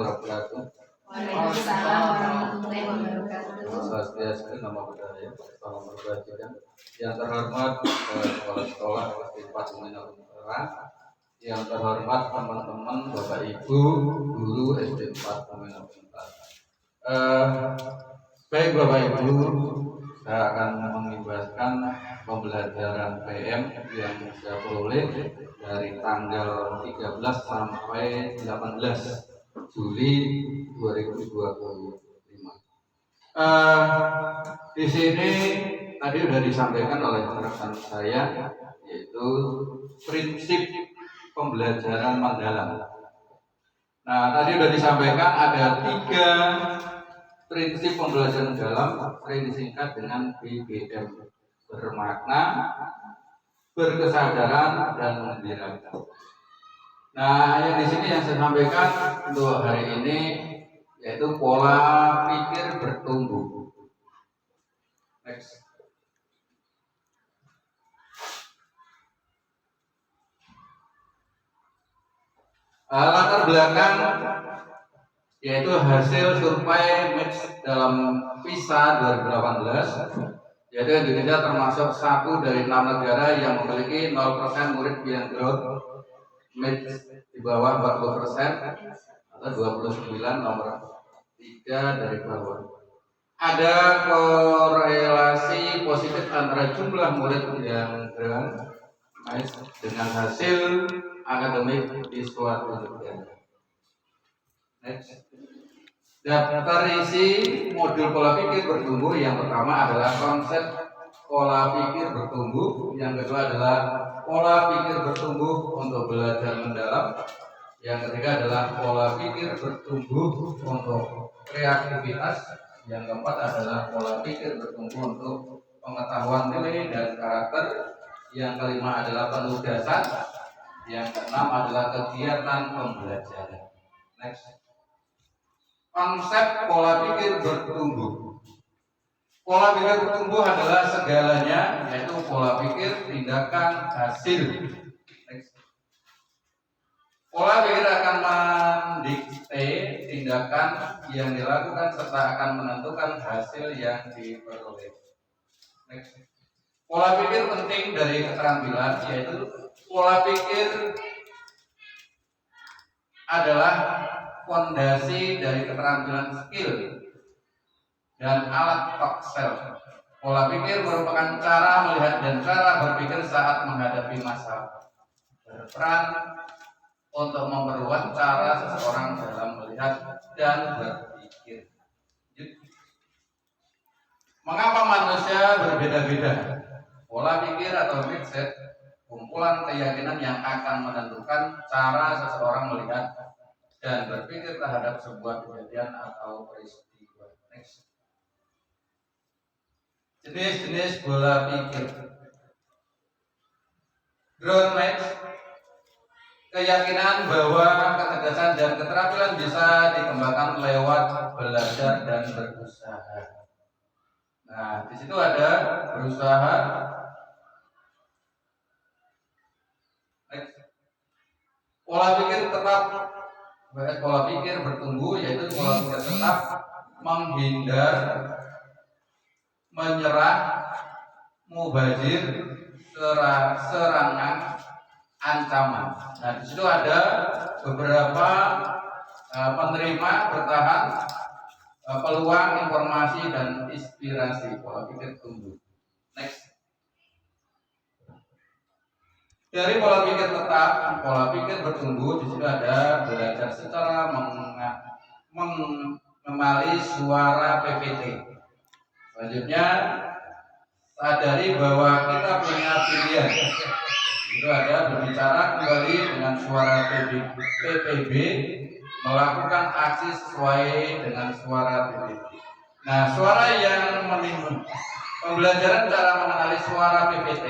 wabarakatuh. Waalaikumsalam warahmatullahi wabarakatuh. Swastiastu, nama budaya, salam kebajikan. Yang terhormat kepala sekolah kelas 4 Uminal Terang, yang terhormat teman-teman Bapak Ibu guru SD 4 Uminal Terang. Baik Bapak Ibu, saya akan mengimbaskan pembelajaran PM yang saya peroleh dari tanggal 13 sampai 18 Juli 2025. Di sini tadi sudah disampaikan oleh rekan saya, yaitu prinsip pembelajaran mendalam. Nah, tadi sudah disampaikan ada 3 prinsip pembelajaran mendalam, sering disingkat dengan BBM: bermakna, berkesadaran, dan menggembirakan. Nah, yang di sini yang saya sampaikan untuk hari ini yaitu pola pikir bertumbuh. Next. Latar belakang yaitu hasil survei Match dalam PISA 2018, yaitu Indonesia termasuk 1 dari 6 negara yang memiliki 0% murid yang growth Match di bawah 40% atau 29, nomor 3 dari bawah. Ada korelasi positif antara jumlah murid yang growth dengan hasil akademik di suatu negara. Next. Daftar isi modul pola pikir bertumbuh. Yang pertama adalah konsep pola pikir bertumbuh. Yang kedua adalah pola pikir bertumbuh untuk belajar mendalam. Yang ketiga adalah pola pikir bertumbuh untuk kreativitas. Yang keempat adalah pola pikir bertumbuh untuk pengetahuan nilai dan karakter. Yang kelima adalah penugasan. Yang keenam adalah kegiatan pembelajaran. Next. Konsep pola pikir bertumbuh. Pola pikir bertumbuh adalah segalanya, yaitu pola pikir, tindakan, hasil. Next. Pola pikir akan mendikte tindakan yang dilakukan serta akan menentukan hasil yang diperoleh. Next. Pola pikir penting dari keterampilan, yaitu pola pikir adalah fondasi dari keterampilan skill dan alat toksel. Pola pikir merupakan cara melihat dan cara berpikir saat menghadapi masalah. Berperan untuk memperluas cara seseorang dalam melihat dan berpikir. Mengapa manusia berbeda-beda? Pola pikir atau mindset, kumpulan keyakinan yang akan menentukan cara seseorang melihat dan berpikir terhadap sebuah kejadian atau peristiwa. Next. Jenis-jenis pola pikir. Growth mindset, keyakinan bahwa kecerdasan dan keterampilan bisa dikembangkan lewat belajar dan berusaha. Nah, di situ ada berusaha. Next. Pola pikir bertumbuh, yaitu pola pikir tetap, menghindar, menyerah, mubazir, serangan, ancaman. Nah, di situ ada beberapa penerima, bertahan, peluang, informasi, dan inspirasi. Pola pikir tumbuh. Next. Dari pola pikir tetap, pola pikir bertumbuh, di situ ada belajar secara mengenali suara PPT. Selanjutnya, sadari bahwa kita punya pilihan. Itu ada berbicara kembali dengan suara PPB, melakukan aksi sesuai dengan suara PPB. Nah, suara yang menimbulkan pembelajaran cara mengenali suara PPT,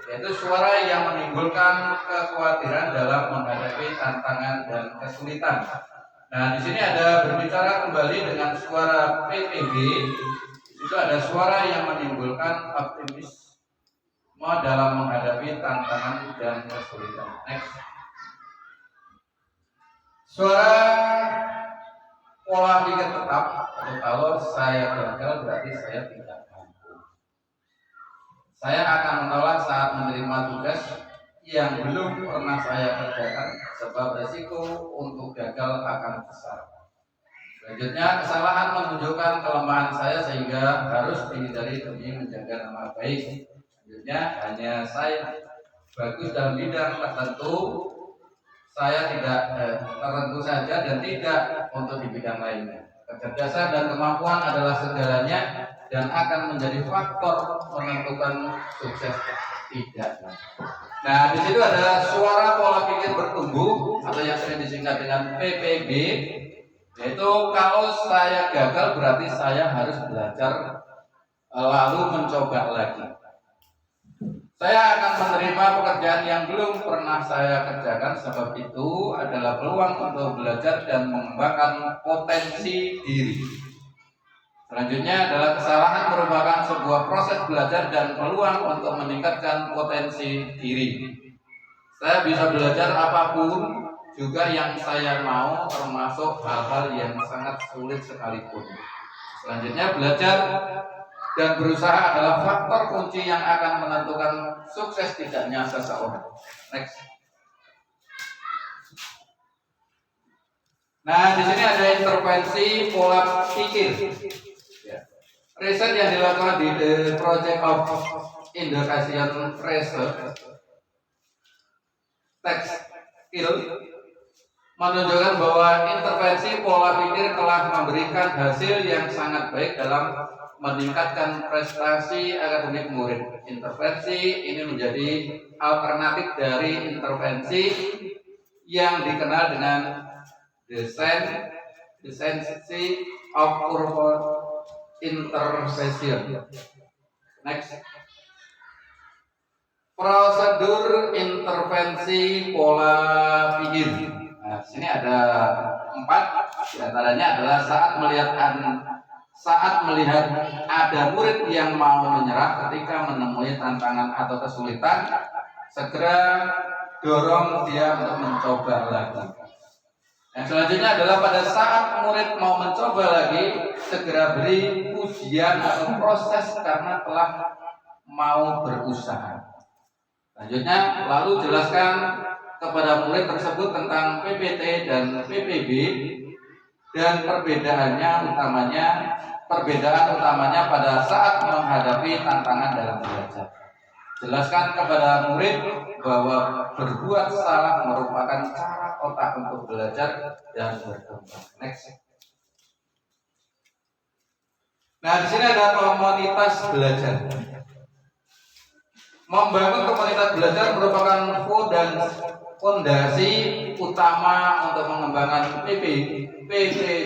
yaitu suara yang menimbulkan kekhawatiran dalam menghadapi tantangan dan kesulitan. Nah, di sini ada berbicara kembali dengan suara PPB. Itu ada suara yang menimbulkan optimisme dalam menghadapi tantangan dan kesulitan. Next. Suara tetap, kalau saya gagal berarti saya tidak mampu. Saya akan menolak saat menerima tugas yang belum pernah saya kerjakan, sebab resiko untuk gagal akan besar. Selanjutnya, kesalahan menunjukkan kelemahan saya sehingga harus dihindari demi menjaga nama baik. Selanjutnya, hanya saya bagus dalam bidang tertentu, saya tidak tertentu saja dan tidak untuk di bidang lainnya. Kecerdasan dan kemampuan adalah segalanya dan akan menjadi faktor menentukan sukses tidaknya. Nah, di situ ada suara pola pikir bertumbuh atau yang sering disingkat dengan PPB, yaitu kalau saya gagal berarti saya harus belajar lalu mencoba lagi. Saya akan menerima pekerjaan yang belum pernah saya kerjakan, sebab itu adalah peluang untuk belajar dan mengembangkan potensi diri. Selanjutnya adalah kesalahan merupakan sebuah proses belajar dan peluang untuk meningkatkan potensi diri. Saya bisa belajar apapun juga yang saya mau, termasuk hal-hal yang sangat sulit sekalipun. Selanjutnya, belajar dan berusaha adalah faktor kunci yang akan menentukan sukses tidaknya seseorang. Next. Nah, di sini ada intervensi pola pikir. Riset yang dilakukan di The Project of Indo-Asian Research Text Skill menunjukkan bahwa intervensi pola pikir telah memberikan hasil yang sangat baik dalam meningkatkan prestasi akademik murid. Intervensi ini menjadi alternatif dari intervensi yang dikenal dengan decency of purpose intervention. Next. Prosedur intervensi pola pikir. Nah, di sini ada 4. Di antaranya adalah saat melihat ada murid yang mau menyerah ketika menemui tantangan atau kesulitan, segera dorong dia untuk mencoba lagi. Yang selanjutnya adalah pada saat murid mau mencoba lagi, segera beri pujian atau proses karena telah mau berusaha. Selanjutnya, lalu jelaskan kepada murid tersebut tentang PPT dan PPB dan perbedaan utamanya pada saat menghadapi tantangan dalam belajar. Jelaskan kepada murid bahwa berbuat salah merupakan cara otak untuk belajar dan berkembang. Next. Nah, di sini ada komunitas belajar. Membangun komunitas belajar merupakan fondasi utama untuk mengembangkan PPB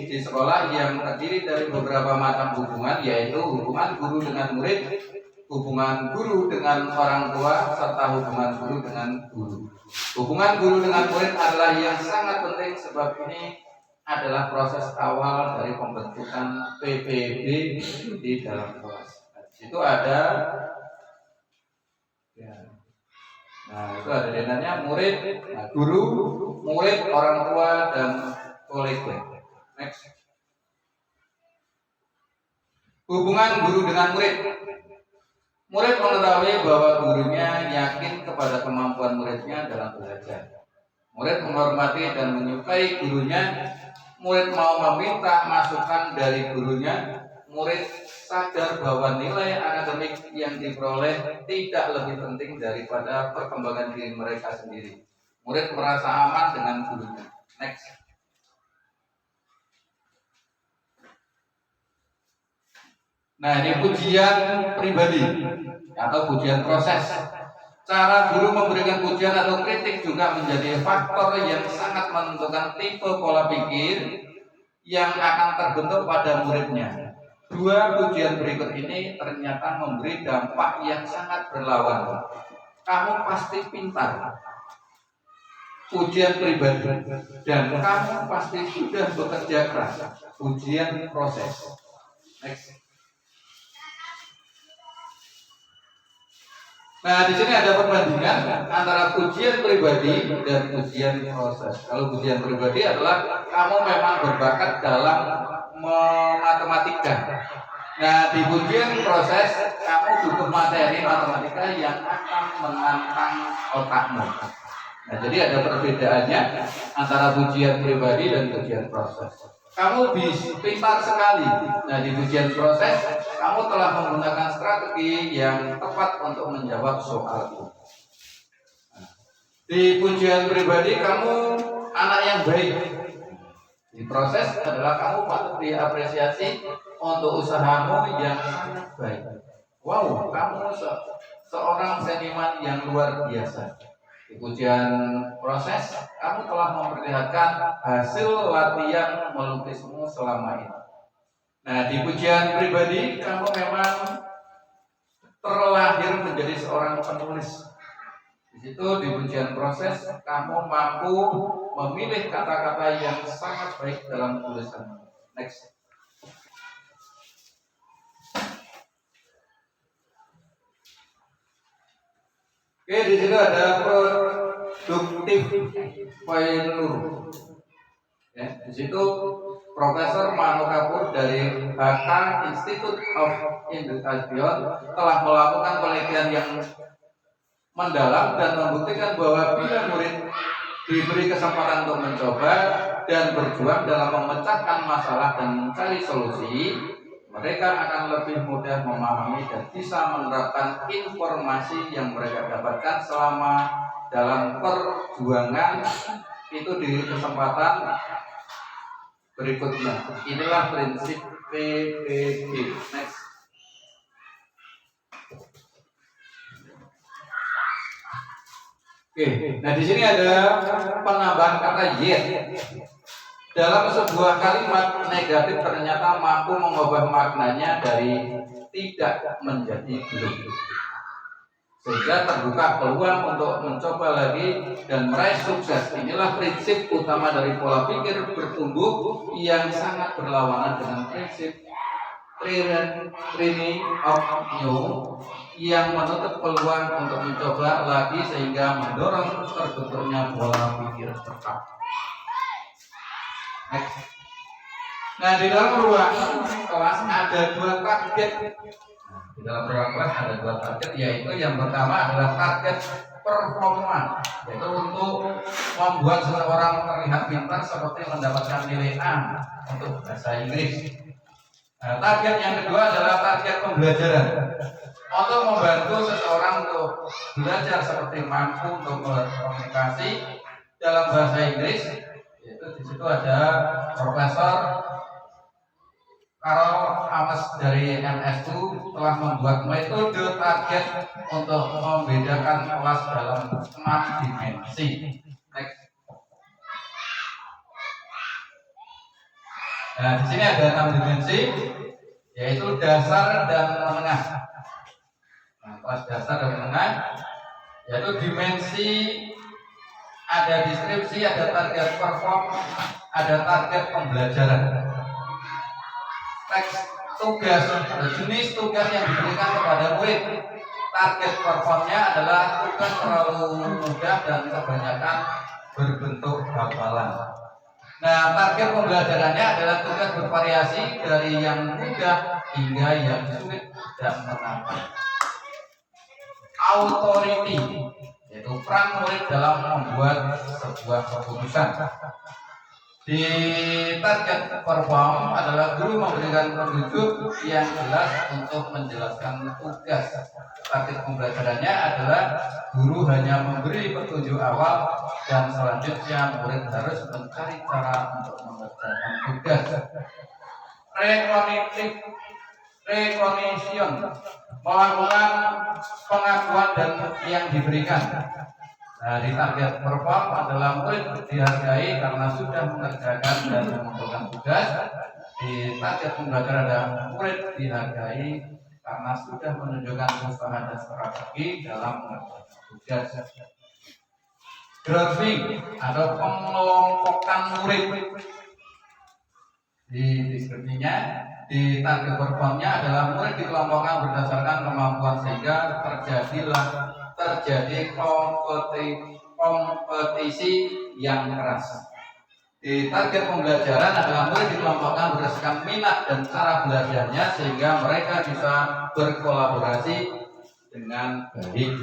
di sekolah yang terdiri dari beberapa macam hubungan, yaitu hubungan guru dengan murid, hubungan guru dengan orang tua, serta hubungan guru dengan guru. Hubungan guru dengan murid adalah yang sangat penting, sebab ini adalah proses awal dari pembentukan PPB di dalam kelas. Itu ada Nah, itu ada denanya murid, guru, murid, orang tua, dan kolega. Next. Hubungan guru dengan murid. Murid mengetahui bahwa gurunya yakin kepada kemampuan muridnya dalam belajar. Murid menghormati dan menyukai gurunya. Murid mau meminta masukan dari gurunya. Murid sadar bahwa nilai akademik yang diperoleh tidak lebih penting daripada perkembangan diri mereka sendiri. Murid merasa aman dengan gurunya. Next. Nah, ini pujian pribadi atau pujian proses. Cara guru memberikan pujian atau kritik juga menjadi faktor yang sangat menentukan tipe pola pikir yang akan terbentuk pada muridnya. 2 pujian berikut ini ternyata memberi dampak yang sangat berlawan. Kamu pasti pintar. Pujian pribadi. Dan kamu pasti sudah bekerja keras. Pujian proses. Next. Nah, di sini ada perbandingan antara ujian pribadi dan ujian proses. Kalau ujian pribadi adalah kamu memang berbakat dalam matematika. Nah, di ujian proses kamu butuh materi matematika yang akan menantang otakmu. Nah, jadi ada perbedaannya antara ujian pribadi dan ujian proses. Kamu pintar sekali. Nah, di ujian proses kamu telah menggunakan strategi yang tepat untuk menjawab soal itu. Di ujian pribadi kamu anak yang baik. Di proses adalah kamu patut diapresiasi untuk usahamu yang sangat baik. Wow, kamu seorang seniman yang luar biasa. Di ujian proses, kamu telah memperlihatkan hasil latihan melukismu selama ini. Nah, di ujian pribadi, kamu memang terlahir menjadi seorang penulis. Di situ di ujian proses, kamu mampu memilih kata-kata yang sangat baik dalam tulisanmu. Next. Oke, di sini ada produktif failure. Ya, di situ Profesor Mano Kapur dari HK Institute of Education telah melakukan penelitian yang mendalam dan membuktikan bahwa bila murid diberi kesempatan untuk mencoba dan berjuang dalam memecahkan masalah dan mencari solusi, mereka akan lebih mudah memahami dan bisa menerapkan informasi yang mereka dapatkan selama dalam perjuangan itu di kesempatan berikutnya. Inilah prinsip PPB. Next. Oke, nah di sini ada penambahan kata yet. Dalam sebuah kalimat negatif ternyata mampu mengubah maknanya dari tidak menjadi belum. Sehingga terbuka peluang untuk mencoba lagi dan meraih sukses. Inilah prinsip utama dari pola pikir bertumbuh yang sangat berlawanan dengan prinsip Trinity of New yang menutup peluang untuk mencoba lagi sehingga mendorong terbentuknya pola pikir tetap. Next. Nah, di dalam ruang kelas ada dua target. Di dalam ruang kelas ada dua target, yaitu yang pertama adalah target performa, yaitu untuk membuat seseorang terlihat pintar seperti mendapatkan nilai A untuk bahasa Inggris. Nah, target yang kedua adalah target pembelajaran, untuk membantu seseorang untuk belajar seperti mampu untuk berkomunikasi dalam bahasa Inggris. Yaitu di situ ada Profesor Carol Ames dari MS2 telah membuat metode target untuk membedakan kelas dalam 6 dimensi. Next. Nah, di sini ada 6 dimensi, yaitu dasar dan menengah. Nah, kelas dasar dan menengah, yaitu dimensi, ada deskripsi, ada target perform, ada target pembelajaran. Teks tugas, ada jenis tugas yang diberikan kepada murid. Target performnya adalah tugas terlalu mudah dan kebanyakan berbentuk hafalan. Nah, target pembelajarannya adalah tugas bervariasi dari yang mudah hingga yang sulit dan menantang. Authority, yaitu peran murid dalam membuat sebuah keputusan. Di target perform adalah guru memberikan petunjuk yang jelas untuk menjelaskan tugas. Target pembelajarannya adalah guru hanya memberi petunjuk awal dan selanjutnya murid harus mencari cara untuk mengerjakan tugas. Recognition, melakukan pengakuan dan yang diberikan. Nah, di target perform adalah murid dihargai karena sudah mengerjakan dan mengumpulkan tugas. Di target pembelajaran adalah murid dihargai karena sudah menunjukkan usaha dan strategi dalam mengerjakan tugas. Grouping atau pengelompokan murid. di deskripsinya. Di target performnya adalah murid dikelompokkan berdasarkan kemampuan sehingga terjadi kompetisi yang keras. Di target pembelajaran adalah murid dikelompokkan berdasarkan minat dan cara belajarnya sehingga mereka bisa berkolaborasi dengan baik.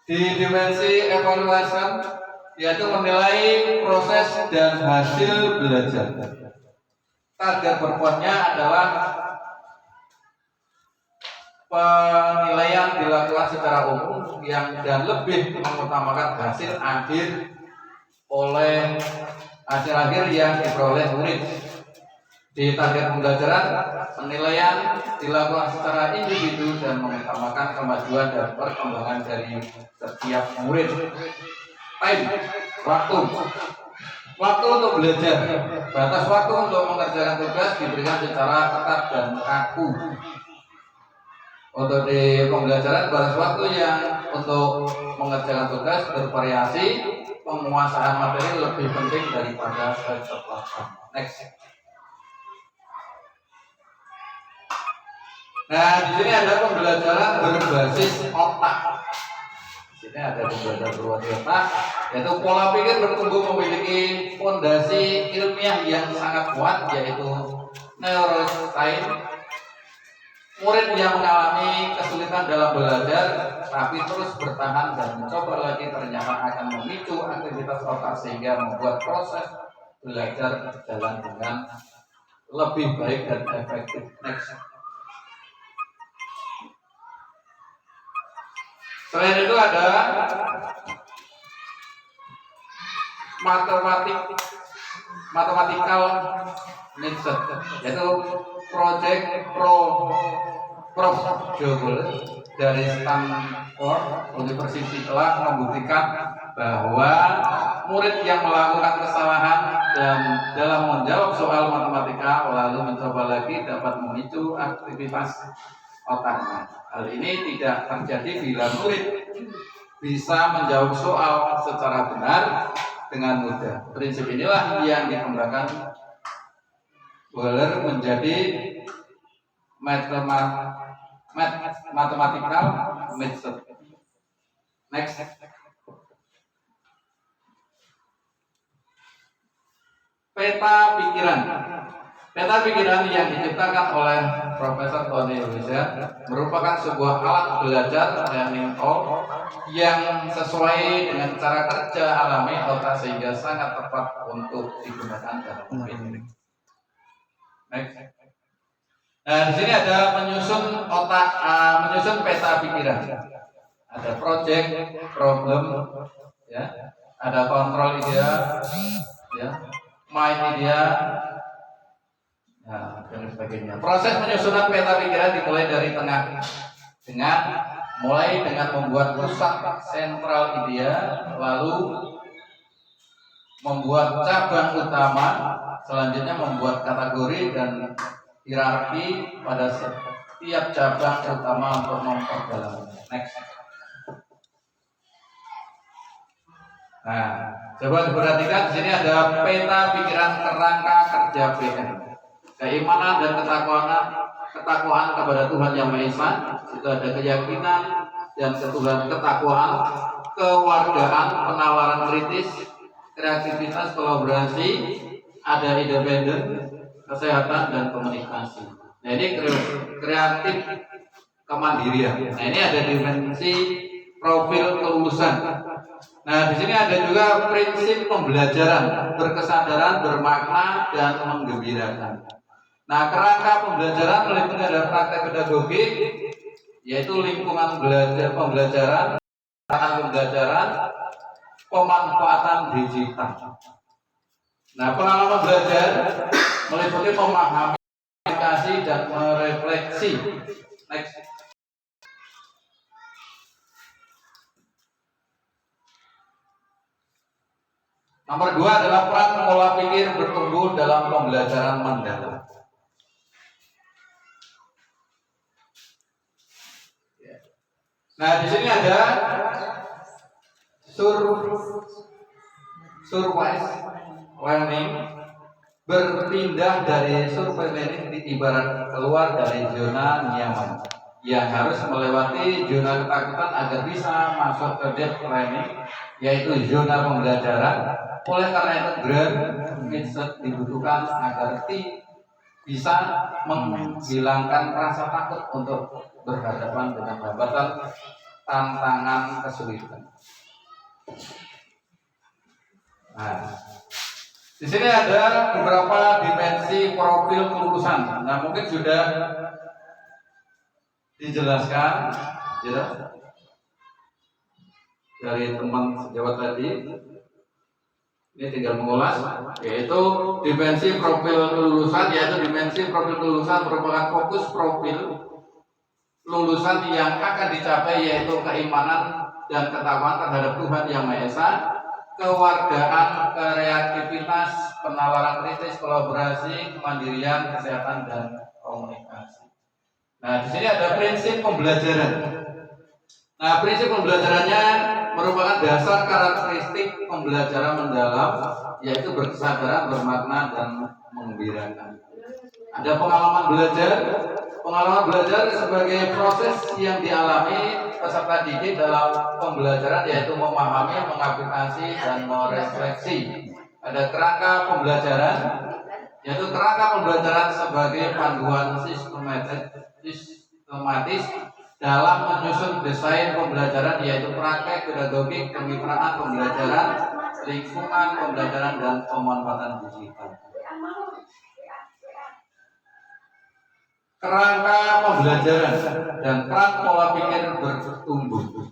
Di dimensi evaluation yaitu menilai proses dan hasil belajar. Target performanya adalah penilaian dilakukan secara umum dan lebih mengutamakan hasil akhir yang diperoleh murid. Di target pembelajaran, penilaian dilakukan secara individu dan mengutamakan kemajuan dan perkembangan dari setiap murid. Time, waktu untuk belajar. Batas waktu untuk mengerjakan tugas diberikan secara ketat dan kaku. Untuk di pembelajaran, batas waktu yang untuk mengerjakan tugas bervariasi. Penguasaan materi lebih penting daripada kecepatan. Next. Nah, di sini ada pembelajaran berbasis otak. Di sini ada pembelajaran berbasis otak, yaitu pola pikir bertumbuh memiliki fondasi ilmiah yang sangat kuat, yaitu neuroscience. Murid yang mengalami kesulitan dalam belajar tapi terus bertahan dan mencoba lagi ternyata akan memicu aktivitas otak sehingga membuat proses belajar berjalan dengan lebih baik dan efektif. Next. Selain itu ada mathematical method, yaitu Project Prof. Jogul dari Stanford University telah membuktikan bahwa murid yang melakukan kesalahan dan dalam menjawab soal matematika lalu mencoba lagi dapat memicu aktivitas otaknya. Hal ini tidak terjadi bila murid bisa menjawab soal secara benar dengan mudah. Prinsip inilah yang dikembangkan Wheeler menjadi mathematical method. Next. Peta pikiran. Peta pikiran yang diciptakan oleh Profesor Tony Wilson merupakan sebuah alat belajar learning tool yang sesuai dengan cara kerja alami otak sehingga sangat tepat untuk digunakan dalam ini. Next. Nah, di sini ada menyusun peta pikiran. Ada project, problem, ya. Ada kontrol idea, ya. Mind idea, nah, dan sebagainya. Proses penyusunan peta pikiran dimulai dari tengah mulai dengan membuat pusat sentral idea, lalu membuat cabang utama, selanjutnya membuat kategori dan hierarki pada setiap cabang utama untuk memperdalam. Next. Nah, coba diperhatikan di sini ada peta pikiran kerangka kerja PM. Keimanan dan ketakwaan kepada Tuhan Yang Maha Esa. Itu ada keyakinan dan ketakwaan, kewargaan, penawaran kritis, kreativitas, kolaborasi, ada independen, kesehatan dan komunikasi. Nah, ini kreatif kemandirian. Nah, ini ada dimensi profil kelulusan. Nah, di sini ada juga prinsip pembelajaran, berkesadaran, bermakna dan menggembirakan. Nah, kerangka pembelajaran meliputi ada praktek pedagogik, yaitu lingkungan pembelajaran, pemanfaatan digital. Nah, pengalaman belajar meliputi memahami, aplikasi dan merefleksi. Next. Nomor 2 adalah peran pola pikir bertumbuh dalam pembelajaran mendalam. Nah, di sini ada surprise learning berpindah dari survei ini ibarat keluar dari zona nyaman yang harus melewati zona ketakutan agar bisa masuk ke deep learning, yaitu zona pembelajaran. Oleh karena itu growth mindset dibutuhkan agar bisa menghilangkan rasa takut untuk berhadapan dengan hambatan, tantangan, kesulitan. Nah, di sini ada beberapa dimensi profil kelulusan. Nah, mungkin sudah dijelaskan ya dari teman sejawat tadi. Ini tinggal mengulas, yaitu dimensi profil kelulusan, yaitu dimensi profil kelulusan merupakan fokus profil lulusan yang akan dicapai, yaitu keimanan dan ketakwaan terhadap Tuhan Yang Maha Esa, kewargaan, kreativitas, penawaran kritis, kolaborasi, kemandirian, kesehatan, dan komunikasi. Nah, di sini ada prinsip pembelajaran. Nah, prinsip pembelajarannya merupakan dasar karakteristik pembelajaran mendalam, yaitu berkesadaran, bermakna, dan menggembirakan. Ada pengalaman belajar. Pengalaman belajar sebagai proses yang dialami peserta didik dalam pembelajaran, yaitu memahami, mengaplikasi, dan merefleksi. Ada kerangka pembelajaran, yaitu kerangka pembelajaran sebagai panduan sistematis dalam menyusun desain pembelajaran, yaitu praktek pedagogik, kemitraan pembelajaran, lingkungan pembelajaran, dan pemanfaatan digital. Kerangka pembelajaran dan peran pola pikir bertumbuh.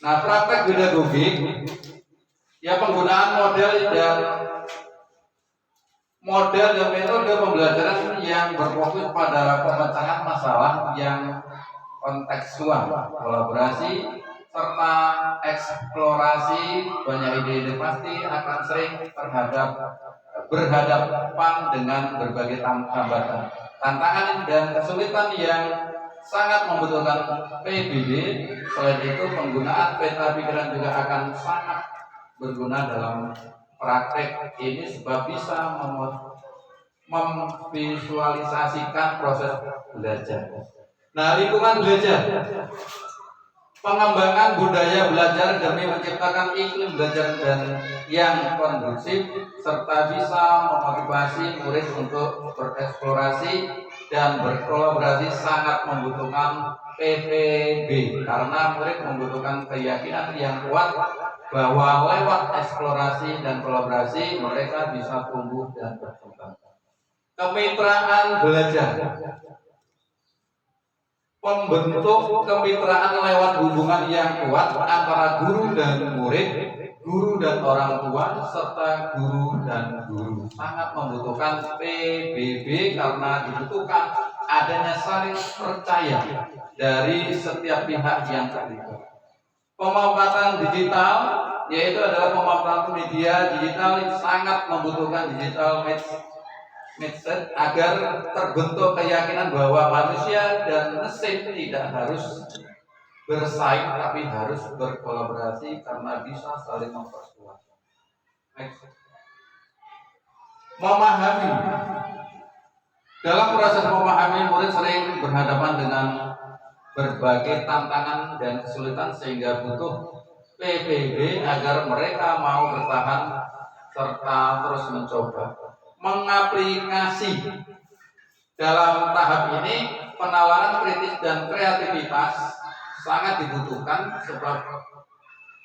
Nah, praktek pedagogik ya penggunaan model dan metode pembelajaran yang berfokus pada pemecahan masalah yang kontekstual, kolaborasi, serta eksplorasi. Banyak ide-ide pasti akan sering berhadapan dengan berbagai hambatan, tantangan, dan kesulitan yang sangat membutuhkan PBB. Selain itu, penggunaan peta pikiran juga akan sangat berguna dalam praktek ini sebab bisa memvisualisasikan proses belajar. Nah, lingkungan belajar, pengembangan budaya belajar demi menciptakan iklim belajar dan yang kondusif serta bisa memotivasi murid untuk bereksplorasi dan berkolaborasi sangat membutuhkan PPB, karena murid membutuhkan keyakinan yang kuat bahwa lewat eksplorasi dan kolaborasi mereka bisa tumbuh dan berkembang. Kemitraan belajar, pembentuk kemitraan lewat hubungan yang kuat antara guru dan murid, guru dan orang tua, serta guru dan guru sangat membutuhkan PBB karena dibutuhkan adanya saling percaya dari setiap pihak yang terlibat. Pemanfaatan digital, yaitu adalah pemanfaatan media digital yang sangat membutuhkan digital mindset agar terbentuk keyakinan bahwa manusia dan mesin tidak harus bersaing tapi harus berkolaborasi karena bisa saling memperkuat. Memahami. Dalam proses memahami, murid sering berhadapan dengan berbagai tantangan dan kesulitan sehingga butuh PBB agar mereka mau bertahan serta terus mencoba. Mengaplikasi. Dalam tahap ini, penawaran kritis dan kreativitas sangat dibutuhkan sebab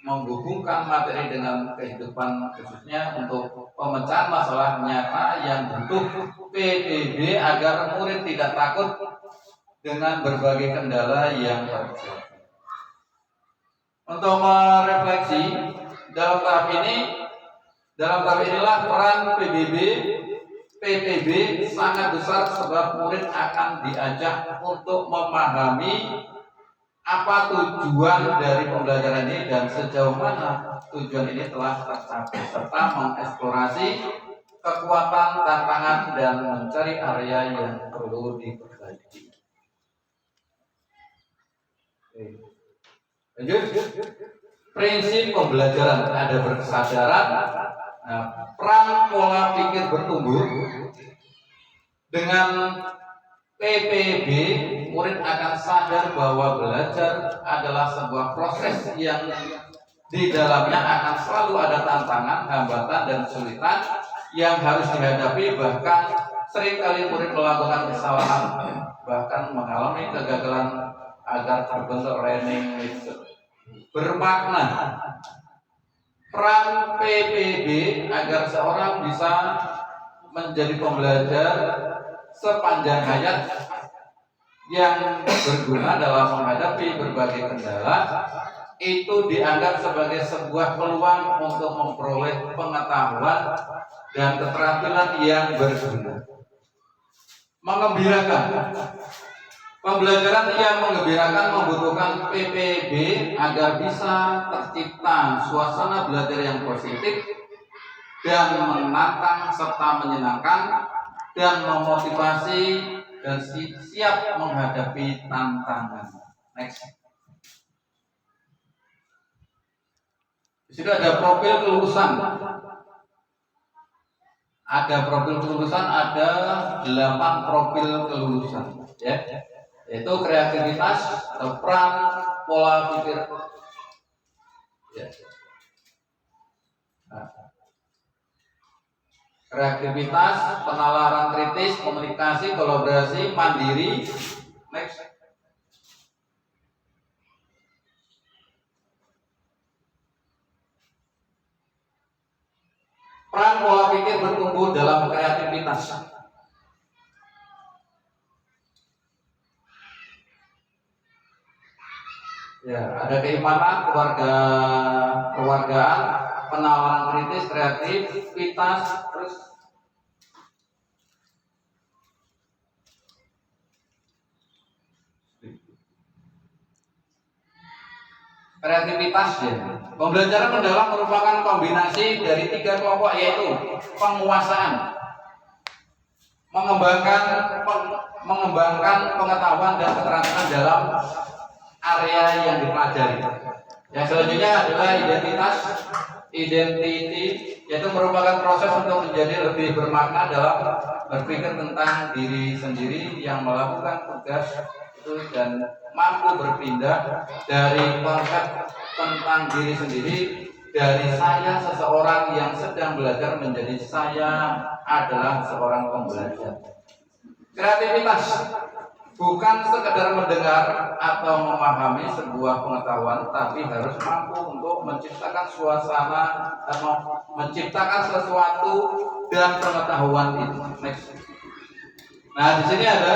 menghubungkan materi dengan kehidupan, khususnya untuk pemecahan masalah nyata yang butuh PBB agar murid tidak takut dengan berbagai kendala yang terjadi. Untuk merefleksi dalam tahap inilah peran PPB sangat besar sebab murid akan diajak untuk memahami apa tujuan dari pembelajaran ini dan sejauh mana tujuan ini telah tercapai, serta mengeksplorasi kekuatan, tantangan, dan mencari area yang perlu diperbaiki. Lanjut. Prinsip pembelajaran, ada berkesadaran, Nah, peran pola pikir bertumbuh dengan PPB, murid akan sadar bahwa belajar adalah sebuah proses yang di dalamnya akan selalu ada tantangan, hambatan, dan kesulitan yang harus dihadapi. Bahkan seringkali murid melakukan kesalahan, bahkan mengalami kegagalan agar terbentuk learning method bermakna. Peran PPB agar seorang bisa menjadi pembelajar sepanjang hayat yang berguna dalam menghadapi berbagai kendala itu dianggap sebagai sebuah peluang untuk memperoleh pengetahuan dan keterampilan yang berguna. Mengembirakan. Pembelajaran yang menggembirakan membutuhkan PPB agar bisa tercipta suasana belajar yang positif dan menantang serta menyenangkan dan memotivasi dan siap menghadapi tantangan. Next. Di sini ada profil kelulusan. Ada profil kelulusan, ada 8 profil kelulusan, ya. Yaitu kreativitas, atau peran, pola pikir, ya. Nah, kreativitas, penalaran kritis, komunikasi, kolaborasi, mandiri. Next. Peran pola pikir bertumbuh dalam kreativitas. Ya, ada keimanan, kewargaan, penalaran kritis, kreativitas, terus kreativitas, ya. Pembelajaran mendalam merupakan kombinasi dari 3 kelompok, yaitu penguasaan, mengembangkan pengetahuan dan keterampilan dalam area yang dipelajari. Yang selanjutnya adalah identity, yaitu merupakan proses untuk menjadi lebih bermakna dalam berpikir tentang diri sendiri yang melakukan tugas itu dan mampu berpindah dari konsep tentang diri sendiri dari saya seseorang yang sedang belajar menjadi saya adalah seorang pembelajar. Kreativitas bukan sekedar mendengar atau memahami sebuah pengetahuan, tapi harus mampu untuk menciptakan suasana atau menciptakan sesuatu dan pengetahuan itu. Next. Nah, di sini ada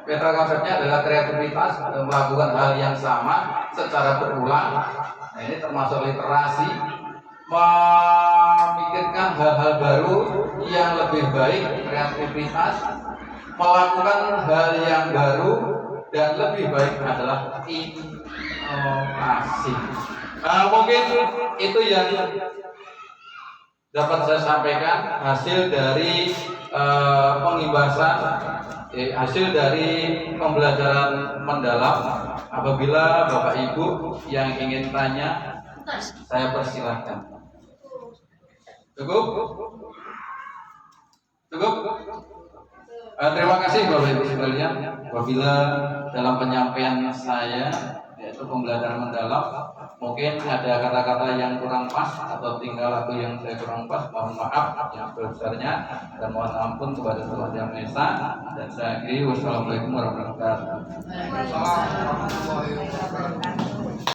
peta konsepnya adalah kreativitas atau melakukan hal yang sama secara berulang. Nah, ini termasuk literasi, memikirkan hal-hal baru yang lebih baik, kreativitas, melakukan hal yang baru dan lebih baik adalah inovasi. Mungkin itu yang dapat saya sampaikan hasil dari pengibasan, hasil dari pembelajaran mendalam. Apabila Bapak Ibu yang ingin tanya, saya persilahkan. Cukup? Cukup? Terima kasih Bapak Ibu sekalian. Apabila dalam penyampaian saya yaitu pembelajaran mendalam mungkin ada kata-kata yang kurang pas atau tinggal lagu yang saya kurang pas, mohon maaf yang sebesarnya dan mohon ampun kepada Tuhan Yang Maha Esa. Dan saya akhiri, wassalamualaikum warahmatullahi wabarakatuh.